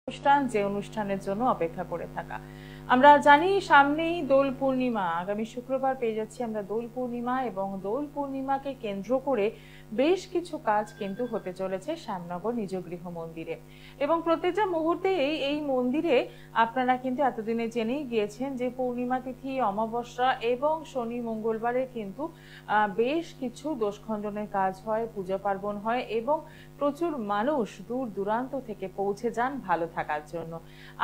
অনুষ্ঠান যে অনুষ্ঠানের জন্য অপেক্ষা করে থাকা। আমরা জানি সামনেই দোল পূর্ণিমা, আগামী শুক্রবার পেয়ে যাচ্ছি আমরা দোল পূর্ণিমা, এবং দোল পূর্ণিমাকে কেন্দ্র করে বেশ কিছু কাজ কিন্তু হতে চলেছে শ্যামনগর নিজ গৃহ মন্দিরে। এবং প্রত্যেকটা মুহূর্তে এই মন্দিরে আপনারা কিন্তু এতদিনে জেনেই গিয়েছেন যে পূর্ণিমা তিথি, অমাবস্যা এবং শনি মঙ্গলবারে কিন্তু বেশ কিছু দোষখণ্ডনের কাজ হয়, পূজা পার্বণ হয়, এবং প্রচুর মানুষ দূর দূরান্ত থেকে পৌঁছে যান ভালো থাকার জন্য।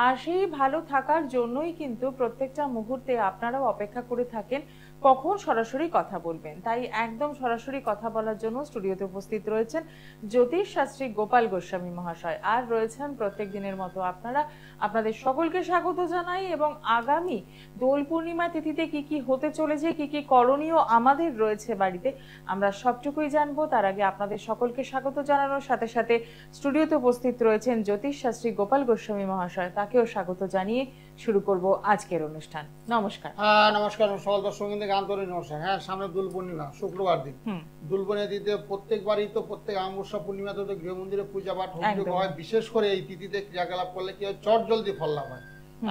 আর সেই ভালো থাকার জন্যই কিন্তু প্রত্যেকটা মুহূর্তে আপনারাও অপেক্ষা করে থাকেন কখন সরাসরি কথা বলবেন। তাই একদম সরাসরি কথা বলার জন্য স্টুডিওতে উপস্থিত রয়েছেন জ্যোতিষ শাস্ত্রী গোপাল গোস্বামী মহাশয়, আর রয়েছেন প্রত্যেক দিনের মতো আপনারা। আপনাদের সকলকে স্বাগত জানাই, এবং আগামী দোল পূর্ণিমা তিথিতে কি কি হতে চলেছে, কি কি করণীয় আমাদের রয়েছে বাড়িতে, আমরা সবটুকুই জানবো। তার আগে আপনাদের সকলকে স্বাগত জানানোর সাথে সাথে স্টুডিওতে উপস্থিত রয়েছেন জ্যোতিষ শাস্ত্রী গোপাল গোস্বামী মহাশয়, তাকেও স্বাগত জানিয়ে শুরু করব আজকের অনুষ্ঠান। নমস্কার। নমস্কার সকল দর্শকদের আন্তরিক নমস্কার। হ্যাঁ, সামনে দোল পূর্ণিমা শুক্রবার দিন। দোল পূর্ণিমা তিথিতে প্রত্যেকবারই তো প্রত্যেক অমাবস্যা পূর্ণিমাতে তো গৃহ মন্দিরে পূজা পাঠ হয়। বিশেষ করে এই তিথিতে ক্রিয়াকলাপ করলে কি হয়, চট জলদি ফল লাভ হয়।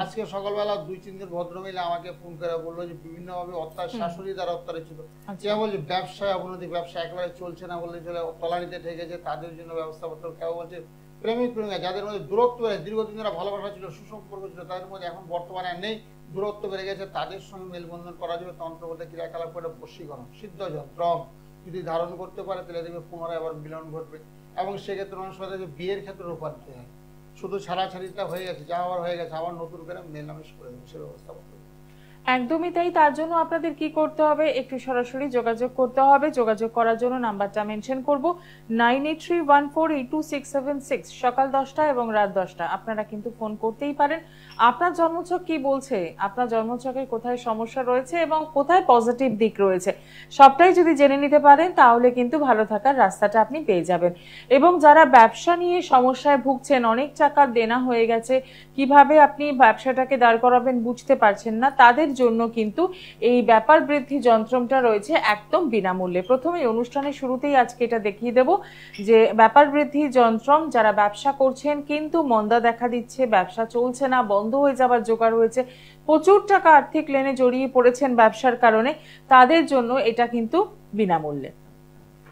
আজকে সকালবেলা 2-3 জন ভদ্রমহিলা আমাকে ফোন করে বললো যে বিভিন্ন ভাবে শাশুড়ি দ্বারা অত্যাচারিত। কেউ বলছে ব্যবসায় অবনতি, ব্যবসা একেবারে চলছে না বলে চলে তলানিতে ঠেকেছে, তাদের জন্য ব্যবস্থা করতে। কেউ বলছে প্রেমিকা যাদের মধ্যে দূরত্ব বেড়ে দীর্ঘদিন ধরে ভালোবাসা ছিল, সুসম্পর্ক ছিল, তাদের মধ্যে এখন বর্তমানে নেই, দূরত্ব বেড়ে গেছে, তাদের সঙ্গে মেলবন্ধন করা যাবে। তন্ত্রপথে ক্রিয়াকলাপ করে বশীকরণ, সিদ্ধ জল দ্রব যদি ধারণ করতে পারে তাহলে দেখবে পুনরায় আবার মিলন ঘটবে। এবং সেক্ষেত্রে মানুষ বিয়ের ক্ষেত্রে রূপান্তরিত হয়। শুধু ছাড়াছাড়িটা হয়ে গেছে, যা আবার হয়ে গেছে, আবার নতুন করে মেলামেশ করে দেবে, সে ব্যবস্থা করতে হবে। একদমই তাই। তার জন্য আপনাদের কি করতে হবে, একটু সরাসরি যোগাযোগ করতে হবে। যোগাযোগ করার জন্য নাম্বারটা মেনশন করব, 9831482676, সকাল 10টা এবং রাত 10টা। আপনারা কিন্তু ফোন করতেই পারেন। আপনার জন্মছক কি বলছে, আপনার জন্মছকের কোথায় সমস্যা রয়েছে এবং কোথায় পজিটিভ দিক রয়েছে, সবটাই যদি জেনে নিতে পারেন তাহলে কিন্তু ভালো থাকার রাস্তাটা আপনি পেয়ে যাবেন। এবং যারা ব্যবসা নিয়ে সমস্যায় ভুগছেন, অনেক টাকার দেনা হয়ে গেছে, কিভাবে আপনি ব্যবসাটাকে দাঁড় করাবেন বুঝতে পারছেন না, তাদের জন্য কিন্তু এই ব্যাপার বৃদ্ধি যন্ত্রটা রয়েছে একদম বিনামূল্যে। প্রথমে অনুষ্ঠানের শুরুতেই আজকে এটা দেখিয়ে দেব যে ব্যাপার বৃদ্ধি যন্ত্রম, যারা ব্যবসা করছেন কিন্তু মন্দা দেখা দিচ্ছে, ব্যবসা চলছে না, বন্ধ হয়ে যাবার জোগাড় হয়েছে, প্রচুর টাকা আর্থিক লেনে জড়িয়ে পড়েছেন ব্যবসার কারণে, তাদের জন্য এটা কিন্তু বিনামূল্যে।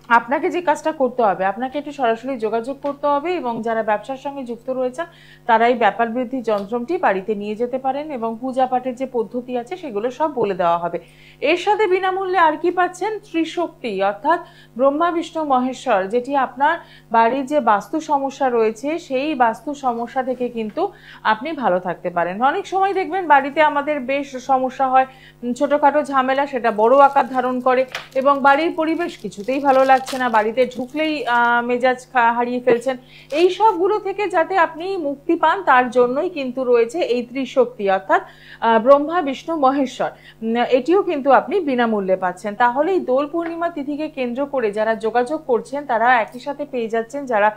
আপনাকে যে কাজটা করতে হবে, আপনাকে একটু সরাসরি যোগাযোগ করতে হবে, এবং যারা ব্যবসার সঙ্গে যুক্ত রয়েছেন তারাই ব্যাপার বৃদ্ধি যন্ত্রটি বাড়িতে নিয়ে যেতে পারেন, এবং পূজা পাঠের যে পদ্ধতি আছে সেগুলো সব বলে দেওয়া হবে। এর সাথে বিনামূল্যে আর কি পাচ্ছেন, ত্রিশক্তি অর্থাৎ ব্রহ্মা বিষ্ণু মহেশ্বর, যেটি আপনার বাড়ির যে বাস্তু সমস্যা রয়েছে সেই বাস্তু সমস্যা থেকে কিন্তু আপনি ভালো থাকতে পারেন। অনেক সময় দেখবেন বাড়িতে আমাদের বেশ সমস্যা হয়, ছোটখাটো ঝামেলা সেটা বড় আকার ধারণ করে, এবং বাড়ির পরিবেশ কিছুতেই ভালো লাগছে না, বাড়িতে ঢুকলেই মেজাজ হারিয়ে ফেলছেন। এই সবগুলো থেকে যাতে আপনি মুক্তি পান তার জন্যই কিন্তু রয়েছে এই ত্রিশক্তি অর্থাৎ ব্রহ্মা বিষ্ণু মহেশ্বর, এটিও কিন্তু আপনি বিনামূল্যে পাচ্ছেন। তাহলে এই দোল পূর্ণিমা তিথিকে কেন্দ্র করে যারা যোগাযোগ করছেন তারা একই সাথে পেয়ে যাচ্ছেন, যারা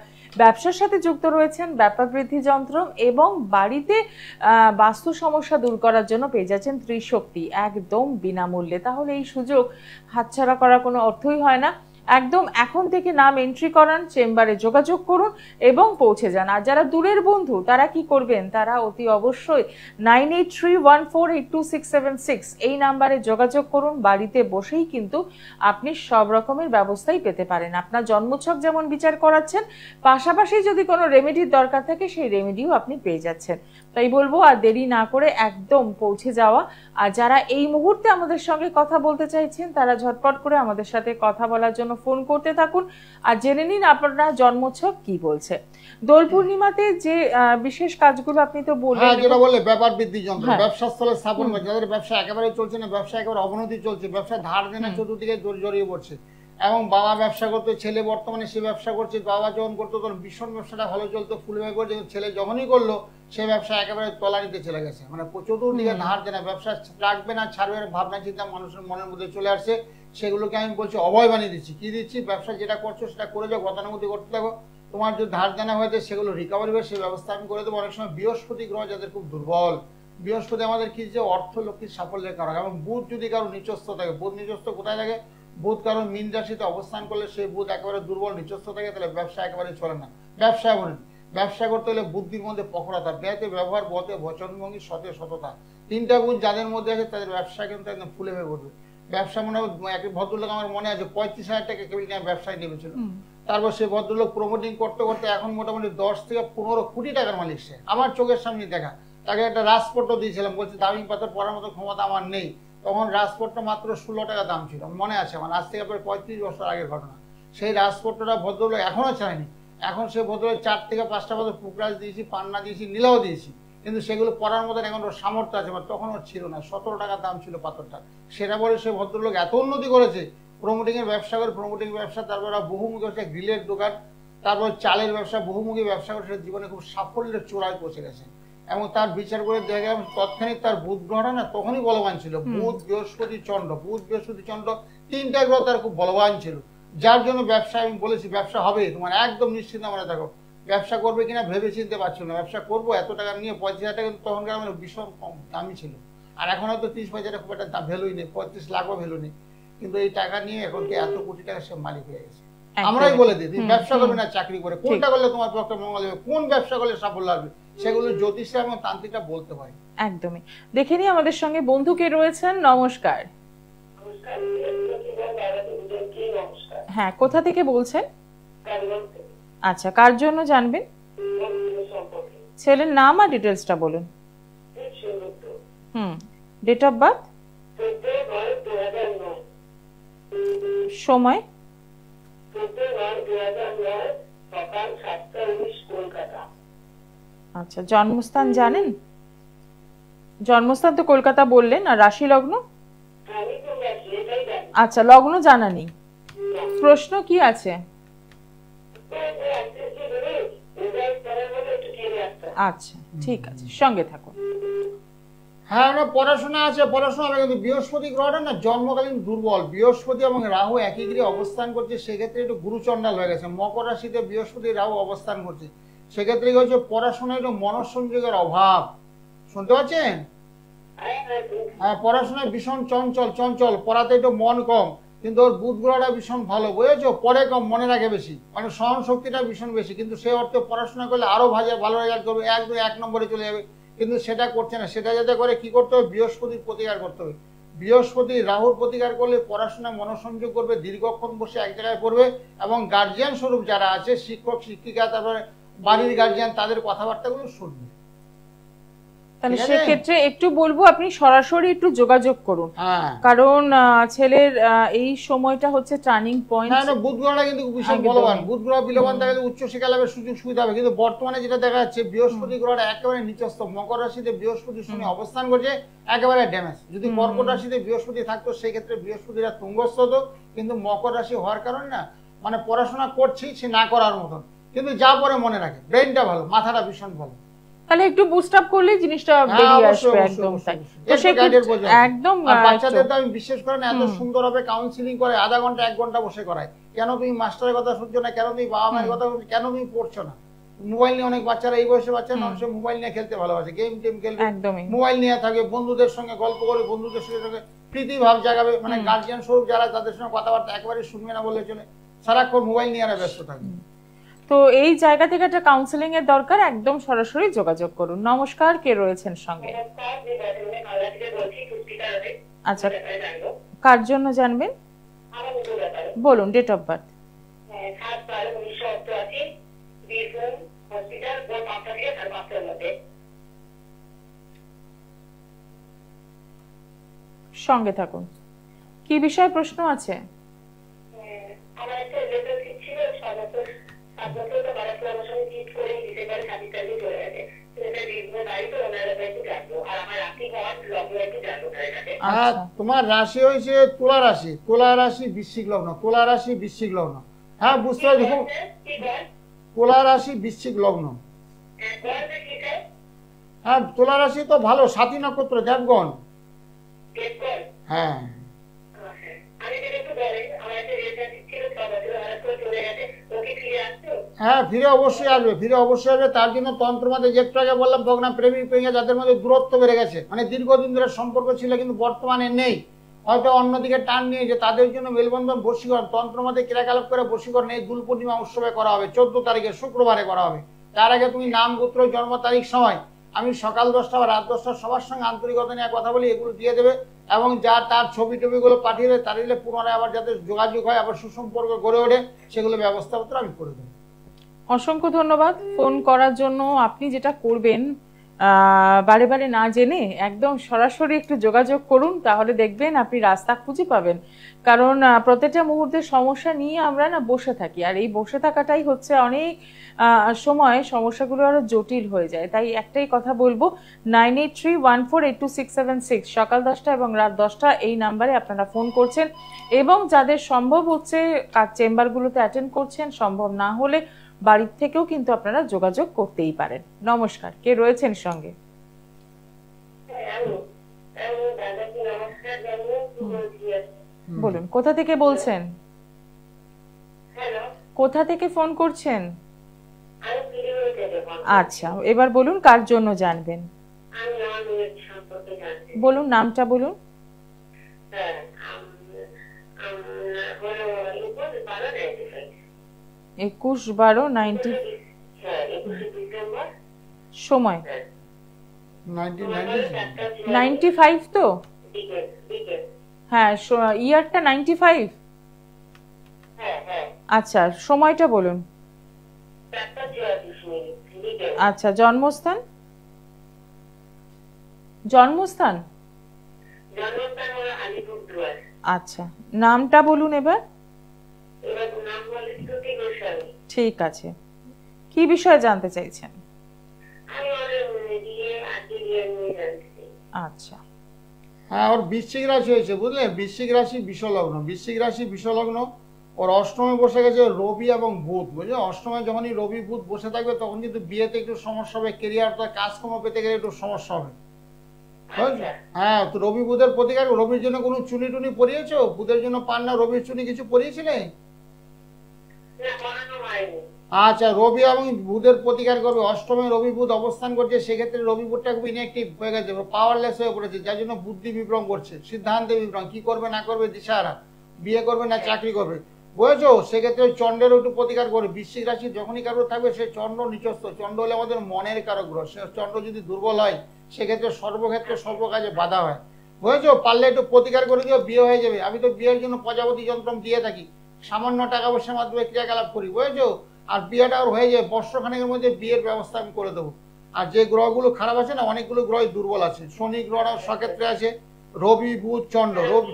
ব্যবসার সাথে যুক্ত রয়েছেন ব্যাপার বৃদ্ধি যন্ত্র, এবং বাড়িতে বাস্তু সমস্যা দূর করার জন্য পেয়ে যাচ্ছেন ত্রিশক্তি একদম বিনামূল্যে। তাহলে এই সুযোগ হাতছাড়া করার কোনো অর্থই হয় না। একদম এখন থেকে নাম এন্ট্রি করান, চেম্বারে যোগাযোগ করুন এবং পৌঁছে যান। আর যারা দূরের বন্ধু তারা কি করবেন, তারা অতি অবশ্যই 9831482676 এই নাম্বারে যোগাযোগ করুন। বাড়িতে বসেই কিন্তু আপনি সব রকমের ব্যবস্থাই পেতে পারেন। আপনার জন্মছক যেমন বিচার করাচ্ছেন, পাশাপাশি যদি কোনো রেমেডির দরকার থাকে সেই রেমেডিও আপনি পেয়ে যাচ্ছেন। তাই বলবো আর দেরি না করে একদম পৌঁছে যাওয়া। আর যারা এই মুহূর্তে আমাদের সঙ্গে কথা বলতে চাইছেন তারা ঝটপট করে আমাদের সাথে কথা বলার জন্য ফোন করতে থাকুন, আর জেনে নিন আপনার জন্মছক কি বলছে। দোল পূর্ণিমাতে যে বিশেষ কাজগুলো আপনি তো বললেন, যেটা বললে ব্যাপার বৃদ্ধি যন্ত্র, ব্যবসা স্থলে স্থাপন, যাদের ব্যবসা একেবারে চলছে না, ব্যবসা একেবারে অবনতি চলছে, ব্যবসা ধার দেনা চতুর্দিকে জড়িয়ে পড়ছে, এবং বাবা ব্যবসা করতো, ছেলে বর্তমানে সে ব্যবসা করছে, বাবা যখন করতো তখন ভীষণ ব্যবসাটা ভালো চলতো, ফুলভাবে করছে, ছেলে যখনই করলো সে ব্যবসা একেবারে তলানিতে চলে গেছে, মানে চতুর্দিকে ধার দেনা, ব্যবসা রাখবে না ছাড়বে ভাবনা চিন্তা মানুষের মনের মধ্যে চলে আসছে। সেগুলোকে আমি বলছি অভয় বানিয়ে দিচ্ছি। কি দিচ্ছি, ব্যবসা যেটা করছো সেটা করে যাও, গতানুগতি করতে থাকো, তোমার যে ধার দেনা হয়েছে সেগুলো রিকভারি হবে, সেই ব্যবস্থা আমি করে দেবো। অনেক সময় বৃহস্পতি গ্রহ যাদের খুব দুর্বল, বৃহস্পতি আমাদের কি যে অর্থ লক্ষ্মীর সাফল্যের কারণ, এবং বুধ যদি কারো নিচস্থ থাকে, বুধ নিচস্থ কোথায় থাকে, বুধ কারো মীন রাশিতে অবস্থান করলে সেই বুধ একেবারে দুর্বল নিচস্থ থাকে, তাহলে ব্যবসা একেবারে চলে না। ব্যবসায় বলেন ব্যবসা করতে হলে বুদ্ধির মধ্যে প্রখরতা, ব্যয়তে ব্যবহার, বতে বচনভঙ্গি, সতে সততা, 3টা গুণ যাদের মধ্যে আছে তাদের ব্যবসা কিন্তু একদম ফুলে হয়ে পড়বে। ব্যবসা মনে হয় এক ভদ্রলোক আমার মনে আছে 35,000 টাকা কেবল ব্যবসায় নেমেছিল, তারপর সে ভদ্রলোক প্রমোটিং করতে করতে এখন মোটামুটি 10 থেকে 15 কোটি টাকার মালিক সে, আমার চোখের সামনে দেখা। তাকে একটা রাজপত্র দিয়েছিলাম, বলছে দামি পাথর পড়ার মতো ক্ষমতা আমার নেই, তখন রাজপত্র মাত্র 16 টাকা দাম ছিল, মনে আছে আমার, আজ থেকে প্রায় 35 বছর আগের ঘটনা। সেই রাজপত্রটা ভদ্রলোক এখনো চায়নি, এখন সে ভদ্রলোক 4 থেকে 5টা বছর পুকরাজ দিয়েছি, পান্না দিয়েছি, নীলাও দিয়েছি, কিন্তু সেগুলো পড়ার মতন এখন ওর সামর্থ্য আছে, তখন ওর ছিল না, 17 টাকা দাম ছিল পাথরটা। সেটা বলে সে ভদ্রলোক এত উন্নতি করেছে, প্রমোটিং এর ব্যবসা করে, প্রমোটিং ব্যবসা, তারপর বহুমুখী হচ্ছে গ্রিলের দোকান, তারপর চালের ব্যবসা, বহুমুখী ব্যবসা করে সে জীবনে খুব সাফল্যের চূড়ায় পৌঁছে গেছে। এবং তার বিচার করে দেখা গেল তৎক্ষণিক তার বুধ গ্রহটা না তখনই বলবান ছিল, বুধ বৃহস্পতি চন্দ্র, বুধ বৃহস্পতি চন্দ্র 3টা গ্রহ তার খুব বলবান ছিল, যার জন্য ব্যবসা আমি বলেছি ব্যবসা হবে তোমার, একদম নিশ্চিন্ত মনে থাকো। ব্যবসা করবে কিনা ভেবে চিনতে পারছো না, ব্যবসা করবো এত টাকা নিয়ে, 35,000 টাকা তখনকার আমার ভীষণ কম দামি ছিল, আর এখন হয়তো 30 পয়সাটা খুব একটা ভ্যালুই নেই, 35 লাখও ভ্যালু নেই, কিন্তু এই টাকা নিয়ে এখন কি এত কোটি টাকা সে মালিক হয়ে গেছে। আমরাই বলে দিই তুমি ব্যবসা করবে না চাকরি করে, কোনটা করলে তোমার পক্ষে মঙ্গল হবে, কোন ব্যবসা করলে সাফল্য আসবে, সেগুলো জ্যোতিষরা এবং তান্ত্রিকরা বলতে পারে। একদমই। দেখে নিই আমাদের সঙ্গে বন্ধু কে রয়েছেন। নমস্কার। হ্যাঁ, কোথা থেকে বলছেন? আচ্ছা, কার জন্য জানবেন? ছেলের নাম আর ডিটেলসটা বলুন। ডেট অফ বার্থ, সময়? আচ্ছা, জন্মস্থান জানেন? জন্মস্থান তো কলকাতা বললেন, আর রাশি লগ্ন? আচ্ছা, লগ্ন জানা নেই। প্রশ্ন কি আছে? আচ্ছা, ঠিক আছে, সঙ্গে থাকুন। হ্যাঁ, পড়াশোনা আছে, পড়াশোনা হবে, কিন্তু বৃহস্পতি গ্রহটা না জন্মকালীন দুর্বল, বৃহস্পতি এবং রাহু একই গৃহে অবস্থান করছে, সেক্ষেত্রে একটু গুরুচণ্ডাল হয়ে গেছে, মকর রাশিতে বৃহস্পতি রাহু অবস্থান করছে, সেক্ষেত্রে কি হচ্ছে পড়াশোনায় একটু মনঃসংযোগের অভাব, শুনতে পাচ্ছেন? হ্যাঁ, পড়াশোনায় ভীষণ চঞ্চল, পড়াতে একটু মন কম, কিন্তু ওর বুধ গ্রহটা ভীষণ ভালো, বুঝেছো, পড়ে কম মনে রাখে বেশি, মানে সহন শক্তিটা ভীষণ বেশি, কিন্তু সে অর্থে পড়াশোনা করলে আরো ভালো রেজাল্ট করবে, 1 নম্বরে চলে যাবে, কিন্তু সেটা করছে না। সেটা যাতে করে কি করতে হবে, বৃহস্পতির প্রতিকার করতে হবে, বৃহস্পতি রাহুর প্রতিকার করলে পড়াশোনায় মনোসংযোগ করবে, দীর্ঘক্ষণ বসে এক জায়গায় পড়বে, এবং গার্জিয়ান স্বরূপ যারা আছে, শিক্ষক শিক্ষিকা, তারপরে বাড়ির গার্জিয়ান, তাদের কথাবার্তাগুলো শুনবে। তাহলে সেক্ষেত্রে একটু বলবো আপনি সরাসরি একটু যোগাযোগ করুন, কারণ ছেলের এই সময়টা হচ্ছে টার্নিং পয়েন্ট। না, বুধ গ্রহটা কিন্তু ভীষণ বলবান, বুধ গ্রহ বিলবান থাকলে উচ্চ শিক্ষা লাভের সুযোগ সুবিধা হবে, কিন্তু বর্তমানে যেটা দেখা যাচ্ছে বৃহস্পতি গ্রহটা একেবারে নিচস্থ, মকর রাশিতে বৃহস্পতির সঙ্গে অবস্থান করছে, একেবারে ড্যামেজ। যদি কর্কট রাশিতে বৃহস্পতি থাকতো সেই ক্ষেত্রে বৃহস্পতিরা তুঙ্গস্থ হতো, কিন্তু মকর রাশি হওয়ার কারণে না মানে পড়াশোনা করছি সে না করার মতন, কিন্তু যা পরে মনে রাখে, ব্রেনটা ভালো, মাথাটা ভীষণ ভালো, তাহলে একটু বুস্ট আপ করলে জিনিসটা বেরিয়ে আসবে। একদম তাই, তো সেক্ষেত্রে একদম বাচ্চাদের তো আমি বিশেষ করে না এত সুন্দর হবে কাউন্সিলিং করে, আধা ঘন্টা 1 ঘন্টা বসে করায়, কেন তুমি মাস্টারের কথা শুনছো না, কেন তুমি বাবা মায়ের কথা শুনছো, কেন তুমি পড়ছো না, মোবাইল নিয়ে অনেক বাচ্চারা এই বয়সে বাচ্চা মানুষের মোবাইল নিয়ে খেলতে ভালোবাসে, গেম খেলবে, মোবাইল নিয়ে থাকে, বন্ধুদের সঙ্গে গল্প করে, বন্ধুদের সঙ্গে প্রীতি ভাব জাগাবে, মানে গার্জিয়ান স্বরূপ যারা তাদের সঙ্গে কথাবার্তা একেবারে শুনবে না বলে চলে, সারাক্ষণ মোবাইল নিয়ে ব্যস্ত থাকবে। তো এই জায়গা থেকে একটা কাউন্সিলিং এর দরকার, একদম সরাসরি যোগাযোগ করুন। নমস্কার, কে রয়েছেন সঙ্গে? আচ্ছা, কার জন্য জানবেন বলুন? ডেট অফ বার্থ, সঙ্গে থাকুন। কি বিষয়ে প্রশ্ন আছে? তোমার রাশি হয়েছে তুলা রাশি, তুলা রাশি বৃশ্চিক লগ্ন, তুলা রাশি বৃশ্চিক লগ্ন। হ্যাঁ, বুঝতে পারছি, দেখুন তুলা রাশি বৃশ্চিক লগ্ন, হ্যাঁ তুলা রাশি তো ভালো, সাথী নক্ষত্র, দেবগণ। হ্যাঁ, হ্যাঁ ফিরে অবশ্যই আসবে, ফিরে অবশ্যই আসবে। তার জন্য তন্ত্রমাতে যে একটু আগে বললাম ভগ্না প্রেমিক প্রেমিকা যাদের মধ্যে দূরত্ব বেড়ে গেছে, মানে দীর্ঘদিন ধরে সম্পর্ক ছিল কিন্তু বর্তমানে নেই, হয়তো অন্যদিকে টান নিয়েছে, তাদের জন্য মেলবন্ধন বশীকরণ, তন্ত্রমাতে ক্রিয়াকলাপ করে বশীকরণ এই দোল পূর্ণিমা উৎসবে করা হবে, 14 তারিখে শুক্রবারে করা হবে। তার আগে তুমি নাম, গোত্র, জন্ম তারিখ, সময়, আমি সকাল 10টা বা রাত 10টা সবার সঙ্গে আন্তরিকতা নিয়ে কথা বলি, এগুলো দিয়ে দেবে। এবং যা তার ছবি টবিগুলো পাঠিয়ে দেবে, তার পুনরায় আবার যাতে যোগাযোগ হয়, আবার সুসম্পর্ক গড়ে ওঠে, সেগুলো ব্যবস্থাপত্র আমি করে দেবো। অসংখ্য ধন্যবাদ ফোন করার জন্য। আপনি যেটা করবেন, বারে বারে না জেনে একদম সরাসরি একটু যোগাযোগ করুন, তাহলে দেখবেন আপনি রাস্তা খুঁজে পাবেন। কারণ প্রত্যেকটা মুহূর্তের সমস্যা নিয়ে আমরা না বসে থাকি, আর এই বসে থাকাটাই হচ্ছে অনেক সময় সমস্যাগুলো আরো জটিল হয়ে যায়। তাই একটাই কথা বলবো, 9831482676 সকাল 10টা এবং রাত 10টা এই নাম্বারে আপনারা ফোন করছেন, এবং যাদের সম্ভব হচ্ছে চেম্বারগুলোতে অ্যাটেন্ড করছেন, সম্ভব না হলে বাড়ির থেকেও কিন্তু আপনারা যোগাযোগ করতেই পারেন। নমস্কার, কে রয়েছেন সঙ্গে? বলুন, কোথা থেকে বলছেন? কোথা থেকে ফোন করছেন? আচ্ছা, এবার বলুন কার জন্য জানবেন। বলুন, নামটা বলুন। 21/12/90। সময় 95 তো? হ্যাঁ, ইয়ারটা 95। আচ্ছা, সময়টা বলুন। আচ্ছা, জন্মস্থান? জন্মস্থান আচ্ছা, নামটা বলুন এবার। ঠিক আছে, কি বিষয়ে জানতে চাইছেন? আচ্ছা, হ্যাঁ, ওর বৃশ্চিক রাশি হয়েছে, বুঝলেন? বৃশ্চিক রাশি বিষলগ্ন, বৃশ্চিক রাশি বিষলগ্ন। ওর অষ্টমে বসে গেছে রবি এবং বুধ, বুঝলে? অষ্টমে যখনই রবি বুধ বসে থাকবে তখন কিন্তু বিয়েতে একটু সমস্যা হবে, কেরিয়ারটা কাজকর্ম পেতে গেলে একটু সমস্যা হবে। হ্যাঁ, তো রবি বুধের প্রতিকার, রবির জন্য কোনো চুনি টুনি পরিয়েছো? বুধের জন্য পান না, রবির চুনি কিছু পরিয়েছিলে? আচ্ছা, রবি এবং বুধের প্রতিকার করবে। অষ্টমে রবি বুধ অবস্থান করছে, সেক্ষেত্রে রবি বুধটা খুব ইনঅ্যাক্টিভ হয়ে গেছে, পাওয়ারলেস হয়ে পড়েছে, যার জন্য বুদ্ধি বিভ্রম করছে, সিদ্ধান্তে বিভ্রম, কি করবে না করবে দিশাহারা, বিয়ে করবে না চাকরি করবে, বুঝেছো? সেক্ষেত্রে চন্দ্রের একটু প্রতিকার করবে। বৃশ্চিক রাশি যখনই কারো থাকবে, সে চন্দ্র নিচস্থ, চন্দ্র হলে আমাদের মনের কারক গ্রহ, সে চন্দ্র যদি দুর্বল হয় সেক্ষেত্রে সর্বক্ষেত্রে সর্ব কাজে বাধা হয়, বুঝেছো? পারলে একটু প্রতিকার করে দিও, বিয়ে হয়ে যাবে। আমি তো বিয়ের জন্য প্রজাপতি যন্ত্র দিয়ে থাকি, সামান্য টাকা পয়সার মাধ্যমে ক্রিয়াকলাপ করি, বুঝেছো? আর বিয়েটা হয়ে যায়, বর্ষখানেকের মধ্যে বিয়ের ব্যবস্থা আমি করে দেবো। আর যে গ্রহগুলো খারাপ আছে না, অনেকগুলো গ্রহ দুর্বল আছে, শনি গ্রহটা সক্ষেত্রে আছে, রবি বুধ চন্দ্র। রবি,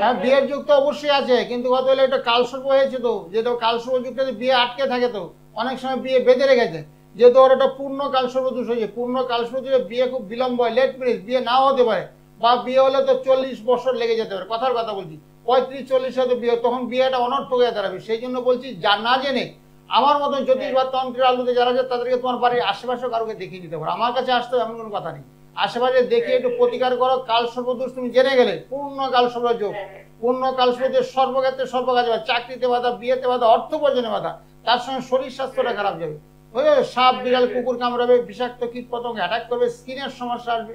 হ্যাঁ, বিয়ের যুগ তো অবশ্যই আছে, কিন্তু কত হলে এটা কালসর্প হয়েছে, তো যেটা কালসর্প যুগটাতে বিয়ে আটকে থাকে, তো অনেক সময় বিয়ে বেঁধে রেখেছে, যেহেতু ওর একটা পূর্ণ কালসর্প দোষ হয়েছে। পূর্ণ কালসর্প দোষে বিয়ে খুব বিলম্ব হয়, লেট ম্যারেজ, বিয়ে নাও হতে পারে, বা বিয়ে হলে তো 40 বছর লেগে যেতে পারে, কথার কথা বলছি, 35-40 হয়তো বিয়ে, তখন বিয়েটা অনর্থক হয়ে দাঁড়াবে। সেই জন্য বলছি, না জেনে আমার মতন জ্যোতিষ বা তন্ত্রের আলোতে যারা আছে তাদেরকে তোমার বাড়ির আশেপাশে কারোকে দেখিয়ে নিতে পারো, আমার কাছে আসতে এমন কোনো কথা নেই। আশেপাশে দেখে একটু প্রতিকার করো। কাল সর্বদোষ তুমি জেনে গেলে, পূর্ণ কাল সর্বযোগ, পূর্ণ কাল সর্বযোগ, সর্বক্ষেত্রে সর্বকাজে বাধা, চাকরিতে বাধা, বিয়েতে বাধা, অর্থ উপার্জনে বাধা, তার সঙ্গে শরীর স্বাস্থ্যটা খারাপ যাবে, বুঝলে? সাপ বিড়াল কুকুর কামড়াবে, বিষাক্ত কীট পতঙ্গ অ্যাটাক করবে, স্কিনের সমস্যা আসবে,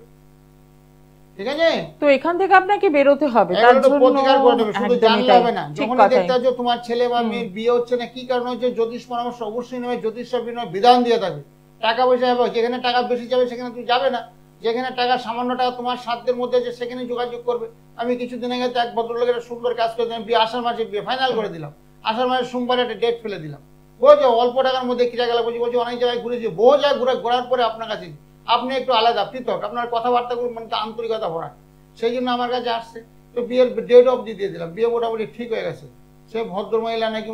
ঠিক আছে? তো এখান থেকে আপনাকে বেরোতে হবে, তার জন্য প্রতিকার করে দেবে, শুধু জানলে হবে না। যখন দেখতে পাচ্ছ তোমার ছেলে বা মেয়ের বিয়ে হচ্ছে না, কি কারণ হচ্ছে, জ্যোতিষ পরামর্শ অবশ্যই নেবে, জ্যোতিষ বিধান দিয়ে থাকবে। টাকা পয়সা হবে, যেখানে টাকা বেশি যাবে সেখানে তুমি যাবে না, যেখানে টাকা সামান্য টাকা তোমার সাধ্যের মধ্যে আছে সেখানে যোগাযোগ করবে। আমি কিছুদিন আগে এক ভদ্রলোকের সুন্দর কাজ করে দিলাম, বিয়ে আষাঢ় মাসে বিয়ে ফাইনাল করে দিলাম, আষাঢ় মাসে সোমবারে একটা ডেট ফেলে দিলাম, বুঝছো? অল্প টাকার মধ্যে ক্রিয়াকলাপ বলছি, অনেক জায়গায় ঘুরেছি, বহু জায়গায় ঘোরার পরে আপনার কাছে আপনি একটু আলাদা, পৃথক, আপনার কথাবার্তাগুলো মানে আন্তরিকতা ভরা, সেই জন্য আমার কাছে আসছে। তো বিয়ের ডেট অবধি দিয়ে দিলাম, বিয়ে মোটামুটি ঠিক হয়ে গেছে। সে ভদ্রমহিলা নাকি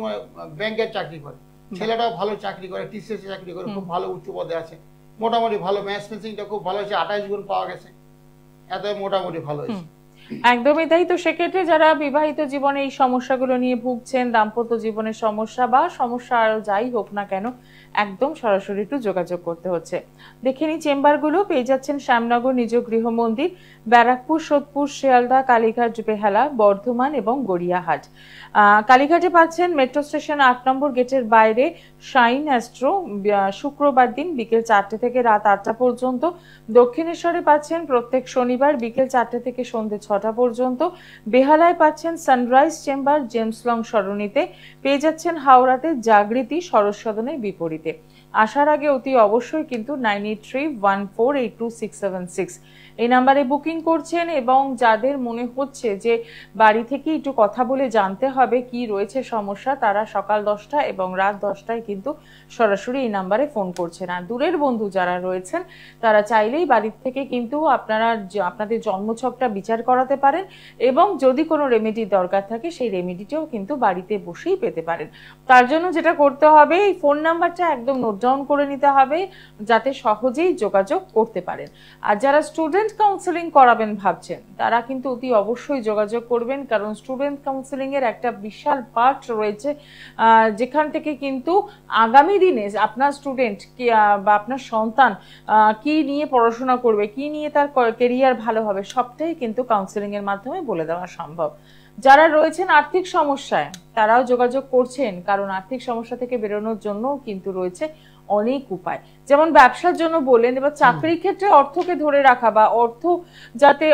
ব্যাংকের চাকরি করে, ছেলেটাও ভালো চাকরি করে, টিসিএস চাকরি করে, খুব ভালো উচ্চ পদে আছে, মোটামুটি ভালো, ম্যাচ ফিক্সিংটা খুব ভালো হয়েছে, 28 গুণ পাওয়া গেছে, এত মোটামুটি ভালো হয়েছে। একদমই তাই। তো সেক্ষেত্রে যারা বিবাহিত জীবনে এই সমস্যাগুলো নিয়ে ভুগছেন, দাম্পত্য জীবনের সমস্যা বা সমস্যা আরো যাই হোক না কেন, একদম সরাসরি একটু যোগাযোগ করতে হচ্ছে। দেখে নি চেম্বারগুলো পেয়ে যাচ্ছেন শ্যামনগর নিজ গৃহ মন্দির, ব্যারাকপুর, সোদপুর, শিয়ালদা, কালীঘাট, বেহালা, বর্ধমান এবং গড়িয়াহাট। কালীঘাটে পাচ্ছেন মেট্রো স্টেশন 8 নম্বর গেটের বাইরে শাইন অ্যাস্ট্রো, শুক্রবার দিন বিকেল 4টে থেকে রাত 8টা পর্যন্ত। দক্ষিণেশ্বরে পাচ্ছেন প্রত্যেক শনিবার বিকেল 4টে থেকে সন্ধ্যে 6 6টা পর্যন্ত। বেহালায় পাচ্ছেন সানরাইজ চেম্বার জেমস লং সরণিতে, পেয়ে যাচ্ছেন হাওড়াতে জাগৃতি সরস সদনের বিপরীতে। আসার আগে অতি অবশ্যই কিন্তু 9831482676 এই নাম্বারে বুকিং করছেন। এবং যাদের মনে হচ্ছে যে বাড়ি থেকে একটু কথা বলে জানতে হবে কি রয়েছে সমস্যা, তারা সকাল 10টা এবং রাত 10টায় কিন্তু সরাসরি এই নাম্বারে ফোন করছেন। আর দূরের বন্ধু যারা রয়েছেন তারা চাইলেই বাড়ির থেকে কিন্তু আপনাদের জন্মছকটা বিচার করাতে পারেন, এবং যদি কোনো রেমেডির দরকার থাকে সেই রেমেডিটাও কিন্তু বাড়িতে বসেই পেতে পারেন। তার জন্য যেটা করতে হবে, এই ফোন নাম্বারটা একদম নোট ডাউন করে নিতে হবে যাতে সহজেই যোগাযোগ করতে পারেন। আর যারা স্টুডেন্ট কাউন্সেলিং করাবেন ভাবছেন তারা কিন্তু অতি অবশ্যই যোগাযোগ করবেন, কারণ স্টুডেন্ট কাউন্সেলিং এর একটা বিশাল পার্ট রয়েছে, যেখান থেকে কিন্তু আগামী দিনে আপনার স্টুডেন্ট বা আপনার সন্তান কি নিয়ে পড়াশোনা করবে, কি নিয়ে তার কেরিয়ার ভালো হবে, সবটাই কিন্তু কাউন্সেলিং এর মাধ্যমে বলে দেওয়া সম্ভব। যারা রয়েছেন আর্থিক সমস্যায় তারাও যোগাযোগ করছেন, কারণ আর্থিক সমস্যা থেকে বেরোনোর জন্য কিন্তু রয়েছে অনেক উপায়। যেমন ব্যবসার জন্য বলেন, এবার চাকরির ক্ষেত্রে অর্থকে ধরে রাখা বা অর্থ যাতে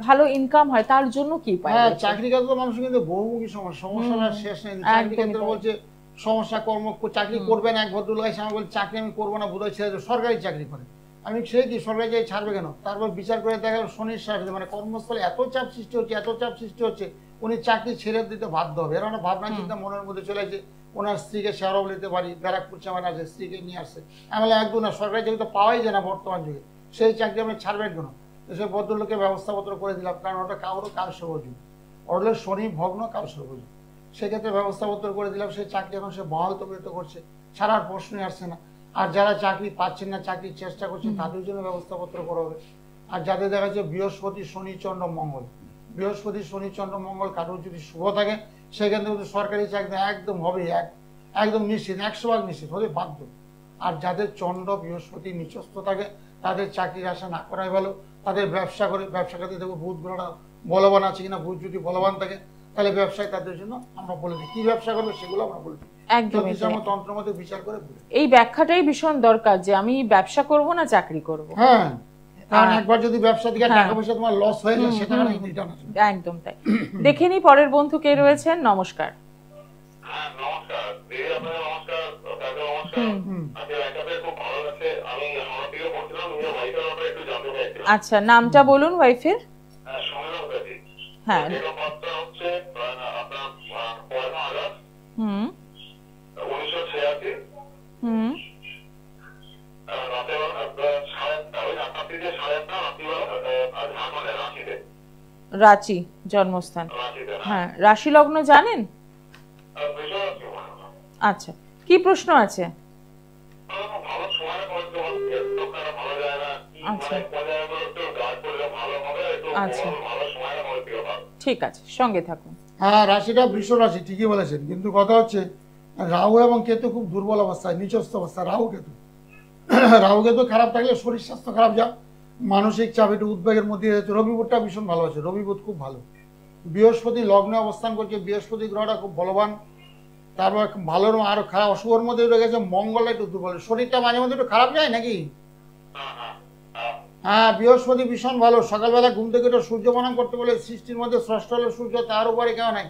ভালো ইনকাম হয় তার জন্য কি উপায়? হ্যাঁ, চাকরি ক্ষেত্রে মানুষ কিন্তু বহুমুখী সমস্যার শেষ নেই। চাকরি ক্ষেত্রে বলছে সমস্যা, চাকরি করবেন, এক ভদ্রলোক এসে আমাকে বলছে চাকরি আমি করবো না, বোধহয় ছেড়ে সরকারি চাকরি করে। আমি সে কি সরকারি চাকরি ছাড়বে কেন? তারপর বিচার করে দেখা গেল শনির সাথে মানে কর্মস্থলে এত চাপ সৃষ্টি হচ্ছে উনি চাকরি ছেড়ে দিতে বাধ্য হবে। এর ভাবনা চিন্তা মনের মধ্যে চলে আসে, ওনার স্ত্রীকে শেয়ারও নিতে পারি, ব্যারাকপুর চেম্বার আছে, স্ত্রীকে নিয়ে আসছে। আমি একদম না, সরকারি চাকরি তো পাওয়াই যায় না বর্তমান যুগে, সেই চাকরি আমি ছাড়বেন কেন? সে ভদ্রলোকের ব্যবস্থাপত্র করে দিলাম, কারণ ওটা কাল সর্বযুগ, ওটা শনি ভগ্ন কাল সর্বযুগ, সেক্ষেত্রে ব্যবস্থাপত্র করে দিলাম। সেই চাকরি এখন সে বহাল তবিয়ত করছে, ছাড়ার প্রশ্নই আসছে না। আর যারা চাকরি পাচ্ছেন না, চাকরির চেষ্টা করছেন, তাদের জন্য ব্যবস্থাপত্র করা হবে। আর যাদের দেখা যাচ্ছে বৃহস্পতি শনি চন্দ্র মঙ্গল কারোর যদি শুভ থাকে, সেখানে কিন্তু সরকারি চাকরি একদম হবে, একদম নিশ্চিত, 100% নিশ্চিত হতে বাধ্য। আর যাদের চন্দ্র বৃহস্পতি নিচস্থ থাকে তাদের চাকরির আশা না করাই ভালো। তাদের ব্যবসা করতে দেখবো বুধ গ্রহটা বলবান আছে কিনা, বুধ যদি বলবান থাকে তাহলে ব্যবসায় তাদের জন্য আমরা বলে দিই কি ব্যবসা করবে সেগুলো আমরা বলে দিই, একদমই তন্ত্র মধ্যে বিচার করে। এই ব্যাখ্যাটাই ভীষণ দরকার যে আমি ব্যবসা করব না চাকরি করব। হ্যাঁ, কারণ একবার যদি ব্যবসা থেকে টাকা পয়সা তোমার লস হয়ে যায় সেটা রিটার্ন আসবে। একদম তাই। দেখে নি পরের বন্ধু কে রয়েছেন। নমস্কার। হ্যাঁ নমস্কার দিদি, আপনাদের নমস্কার, দাদা নমস্কার। আচ্ছা, একটা খুব ভালো আছে, আমি আমার দিকে বলছিলাম নিজের ওয়াইফের ব্যাপারে একটু জানতে চাইছিলাম। আচ্ছা, নামটা বলুন ওয়াইফের। সমীরণ ব্যাপারে। হ্যাঁ, এটা কথা হচ্ছে আপনার 11 আগস্ট 1986 রাতে 8:30 রাঁচি জন্মস্থান। হ্যাঁ, রাশি লগ্ন জানেন? আচ্ছা, কি প্রশ্ন আছে? আচ্ছা আচ্ছা, ঠিক আছে, সঙ্গে থাকুন। হ্যাঁ, রাশিটা বৃষ রাশি, ঠিকই বলেছেন, কিন্তু কথা হচ্ছে রাহু এবং কেতু খুব দুর্বল অবস্থায়, নিচস্থ অবস্থা। রাহু কেতু খারাপ থাকলে শরীর স্বাস্থ্য খারাপ, যা মানসিক চাপ, একটু উদ্বেগের মধ্যে। রবি বুধটা ভীষণ ভালো আছে, রবি বুধ খুব ভালো। বৃহস্পতি লগ্নে অবস্থান করছে, বৃহস্পতি গ্রহটা খুব বলবান। তারপর ভালোর আরো খারাপ অশুভর মধ্যে উঠে গেছে, মঙ্গলটা একটু দুর্বল, শরীরটা মাঝে মধ্যে একটু খারাপ যায় নাকি? হ্যাঁ, বৃহস্পতি ভীষণ ভালো। সকালবেলা ঘুম থেকে একটু সূর্য প্রণাম করতে বলে, সৃষ্টির মধ্যে স্রষ্টা হলো সূর্য, তার উপরে কেউ নাই।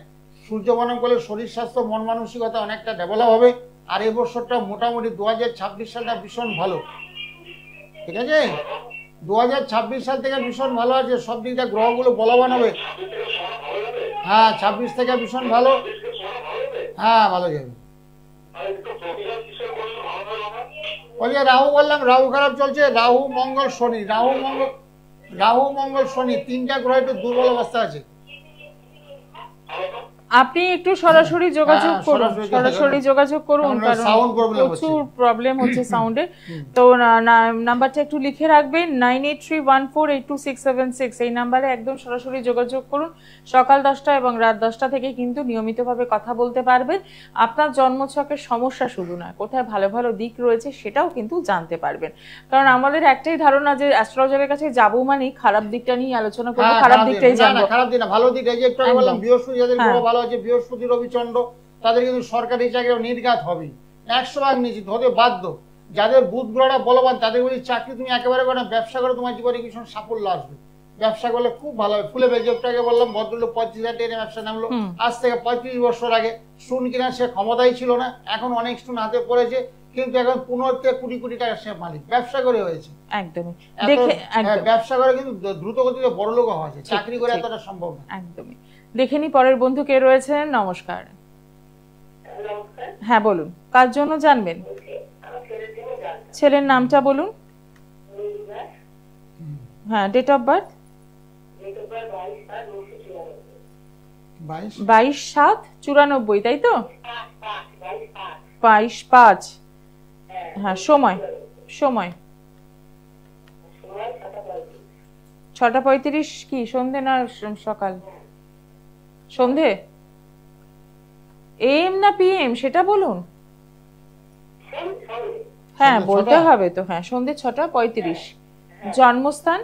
সূর্য প্রণাম করলে শরীর স্বাস্থ্য মন মানসিকতা অনেকটা ডেভেলপ হবে। আর এই বছরটা মোটামুটি 2026 সালটা ভীষণ ভালো, ঠিক আছে? 2026 সাল থেকে ভীষণ ভালো আছে, সব দিক দিয়ে গ্রহগুলো বলবান হবে। হ্যাঁ, 26 থেকে ভীষণ ভালো। হ্যাঁ, ভালো যাবে। ওই যে রাহু বললাম, রাহু খারাপ চলছে, রাহু মঙ্গল শনি 3টা গ্রহ একটু দুর্বল অবস্থা আছে। আপনি একটু সরাসরি যোগাযোগ করুন, কারণ প্রচুর প্রবলেম হচ্ছে সাউন্ডে। তো নাম্বারটা একটু লিখে রাখবেন, 9831482676 এই নাম্বারে একদম সরাসরি যোগাযোগ করুন। সকাল 10টা এবং রাত 10টা থেকে কিন্তু নিয়মিতভাবে কথা বলতে পারবেন। আপনার জন্মছকের সমস্যা শুধু না, কোথায় ভালো ভালো দিক রয়েছে সেটাও কিন্তু জানতে পারবেন। কারণ আমাদের একটাই ধারণা যে অ্যাস্ট্রোলজারের কাছে যাবো মানে খারাপ দিকটা নিয়ে আলোচনা করবো, খারাপ দিকটাই জানবো। খারাপ দিক না, ভালো দিক এই যে একটু বললাম, বৃহস্পতি যাদের গ্রহ ভালো আছে, বৃহস্পতি রবি চন্দ্র, তাদের কিন্তু সরকারি চাকরি নির্ঘাত হবে, 100% নিশ্চিত হতে বাধ্য। যাদের বুধ গ্রহটা বলবান তাদের বলি চাকরি তুমি একেবারে করে, ব্যবসা করে তোমার জীবনে কিছু সাফল্য আসবে। ব্যবসা করলে খুব ভালো হবে। ফুলে বেজকটাকে বললাম ভদ্রলোক 25,000 টাকা ব্যবসা নামলো, আজ থেকে 35 বছর আগে স্টোন কেনার সে ক্ষমতাই ছিল না, এখন অনেক স্টোন হাতে পড়েছে, কিন্তু এখন 15 কোটি কোটি টাকা সে মালিক, ব্যবসা করে হয়েছে। একদমই দেখে ব্যবসা করে কিন্তু দ্রুত গতিতে বড় লোক হওয়া যায়, চাকরি করে এতটা সম্ভব না। একদমই। দেখে নি পরের বন্ধু কে রয়েছেন। নমস্কার। হ্যাঁ বলুন, কার জন্য জানবেন? ছেলের নামটা বলুন। হ্যাঁ, ডেট অফ বার্থ 22/7/94, তাই তো? 22/5। হ্যাঁ, সময় 6:35 কি সন্ধে না সকাল? সন্ধে। এম না পিএম সেটা বলুন। হ্যাঁ বলতে হবে তো। হ্যাঁ, সন্ধে 6:35। জন্মস্থান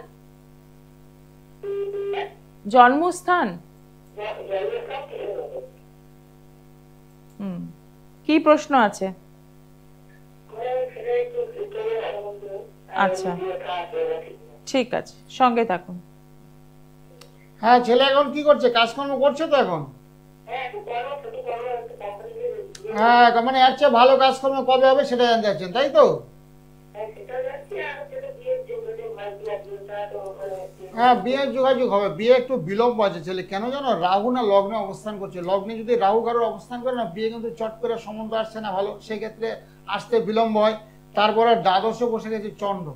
কি প্রশ্ন আছে? আচ্ছা ঠিক আছে, সঙ্গে থাকুন। হ্যাঁ, ছেলে এখন কি করছে? কাজকর্ম করছে তো এখন? হ্যাঁ, মানে এর চেয়ে ভালো কাজকর্ম কবে হবে সেটা জানতে চাচ্ছেন, তাই তো? হ্যাঁ, বিয়ের যোগাযোগ হবে। বিয়ে একটু বিলম্ব আছে ছেলে, কেন জানো? রাহু না লগ্নে অবস্থান করছে। লগ্নে যদি রাহু কারোর অবস্থান করে না, বিয়ে কিন্তু চট করে সম্বন্ধ আসছে না ভালো, সেক্ষেত্রে আসতে বিলম্ব হয়। তারপরে দ্বাদশে বসে গেছে চন্দ্র,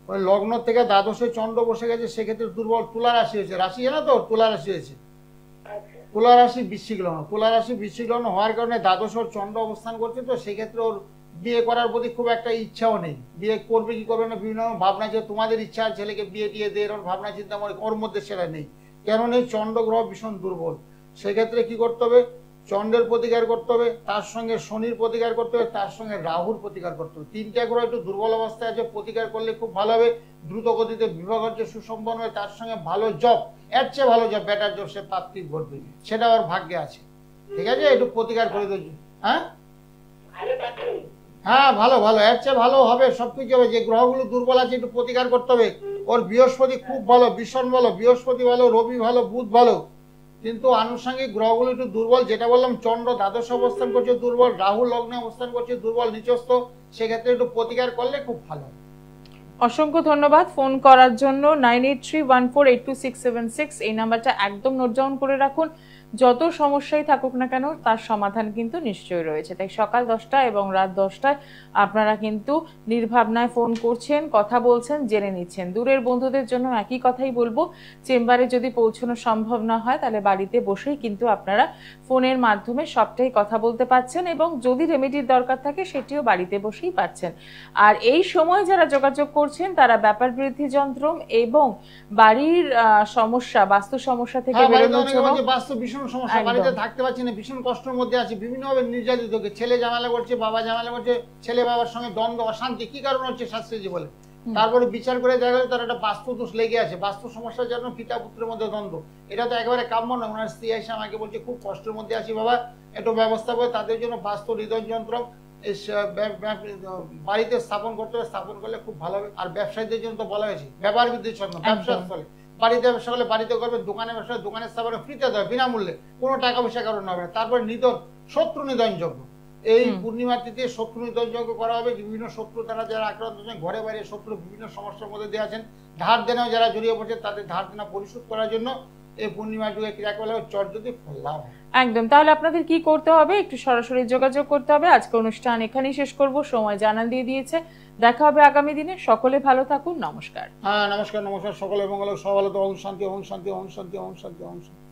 ওই লগ্ন থেকে দ্বাদশে চন্দ্র বসে গেছে, সেক্ষেত্রে দুর্বল। তুলা রাশি হয়েছে, রাশি জানো তো? তুলা রাশি হয়েছে। তুলা রাশি বৃশ্চিক লগ্ন, তুলা রাশি বৃশ্চিক লগ্ন হওয়ার কারণে দ্বাদশ ওর চন্দ্র অবস্থান করছে, তো সেক্ষেত্রে ওর বিয়ে করার প্রতি খুব একটা ইচ্ছাও নেই। বিয়ে করবে কি করবে না বিভিন্ন ভাবনা, যে তোমাদের ইচ্ছা ছেলেকে বিয়ে দিয়ে দে, এরকম ভাবনা চিন্তা করে ওর মধ্যে সেটা নেই। কেন নেই? চন্দ্র গ্রহ ভীষণ দুর্বল। সেক্ষেত্রে কি করতে হবে? চন্দ্রের প্রতিকার করতে হবে, তার সঙ্গে শনির প্রতিকার করতে হবে, তার সঙ্গে রাহুর প্রতিকার করতে হবে। তিনটা গ্রহ একটু দুর্বল অবস্থায় আছে, প্রতিকার করলে খুব ভালো হবে। দ্রুত গতিতে বিবাহ হচ্ছে সুসম্পন্ন হবে, তার সঙ্গে ভালো জব, এর চেয়ে ভালো জব, বেটার জব সে প্রাপ্তি ঘটবে, সেটা ওর ভাগ্যে আছে। ঠিক আছে, একটু প্রতিকার করে দেবে। হ্যাঁ হ্যাঁ, ভালো ভালো, এর চেয়ে ভালো হবে, সবকিছু হবে। যে গ্রহগুলো দুর্বল আছে একটু প্রতিকার করতে হবে। ওর বৃহস্পতি খুব ভালো, ভীষণ ভালো, বৃহস্পতি ভালো, রবি ভালো, বুধ ভালো, কিন্তু আনুষঙ্গিক গ্রহগুলো একটু দুর্বল। যেটা বললাম, চন্দ্র দ্বাদশ অবস্থান করছে দুর্বল, রাহু লগ্নে অবস্থান করছে দুর্বল, নিচস্থ, সেক্ষেত্রে একটু প্রতিকার করলে খুব ভালো। অসংখ্য ধন্যবাদ ফোন করার জন্য। 9831482676 এই নাম্বারটা একদম নোট ডাউন করে রাখুন। যত সমস্যাই থাকুক না কেন তার সমাধান কিন্তু নিশ্চয়ই রয়েছে। তাই সকাল 10টা এবং রাত 10টায় আপনারা কিন্তু নির্ভাবনায় ফোন করছেন, কথা বলছেন, জেনে নিচ্ছেন। দূরের বন্ধুদের জন্য একই কথাই বলবো, চেম্বারে যদি পৌঁছানো সম্ভব না হয় তাহলে বাড়িতে বসেই কিন্তু আপনারা ফোনের মাধ্যমে সবটাই কথা বলতে পারছেন, এবং যদি রেমেডির দরকার থাকে সেটিও বাড়িতে বসেই পাচ্ছেন। আর এই সময় যারা যোগাযোগ করছেন তারা ব্যাপার বৃদ্ধি যন্ত্র এবং বাড়ির সমস্যা, বাস্তু সমস্যা থেকে বেরোনোর জন্য, বাস্তু ভীষণ সমস্যা, বাড়িতে থাকতে পারছি না, ভীষণ কষ্টের মধ্যে আছি, বিভিন্নভাবে নির্যাতিত, ছেলে ঝামেলা করছে, বাবা ঝামেলা করছে, ছেলে বাবার সঙ্গে দ্বন্দ্ব, অশান্তি, কি কারণ হচ্ছে শাস্ত্রীজি বলে। তারপরে বিচার করে দেখা গেল তার একটা বাস্তু দোষ লেগে আছে, বাস্তু সমস্যার জন্য পিতা পুত্রের মধ্যে দ্বন্দ্ব। এটা তো একেবারে কাম্য নয়। ওনার স্ত্রী এসে আমাকে বলছে খুব কষ্টের মধ্যে আছি বাবা, একটু ব্যবস্থা করে তাদের জন্য বাস্তু হৃদয় যন্ত্র বাড়িতে স্থাপন করতে হবে, স্থাপন করলে খুব ভালো হবে। আর ব্যবসায়ীদের জন্য তো বলা হয়েছে ব্যাপার বৃদ্ধির জন্য, ব্যবসা স্থলে বাড়িতে ব্যবসা করলে বাড়িতে করবে, দোকানে ব্যবসা দোকানের স্থাপনে ফ্রিতে দেবে, বিনামূল্যে, কোনো টাকা পয়সা কারণ হবে না। তারপর নিধন, শত্রু নিধন যজ্ঞ, এই পূর্ণিমার তিথিতে শত্রু নিধন যজ্ঞ করা হবে। বিভিন্ন শত্রু তারা যারা আক্রান্ত হচ্ছেন, ঘরে বাইরে শত্রু বিভিন্ন সমস্যার মধ্যে দিয়ে আছেন, ধার দেনাও যারা জড়িয়ে পড়ছে তাদের ধার দেনা পরিশোধ করার জন্য এই পূর্ণিমার যুগে ক্রিয়াকলাপ চট যদি লাভ হয়। একদম। তাহলে আপনাদের কি করতে হবে? একটু সরাসরি যোগাযোগ করতে হবে। আজকে অনুষ্ঠান এখানেই শেষ করব, সময় জানান দিয়ে দিয়েছে। দেখা হবে আগামী দিনে। সকলে ভালো থাকুন। নমস্কার। হ্যাঁ, নমস্কার নমস্কার, সকলে মঙ্গল, সব ভালো তো। ওম শান্তি, ওম শান্তি, ওম শান্তি, ওম শান্তি, ওম শান্তি।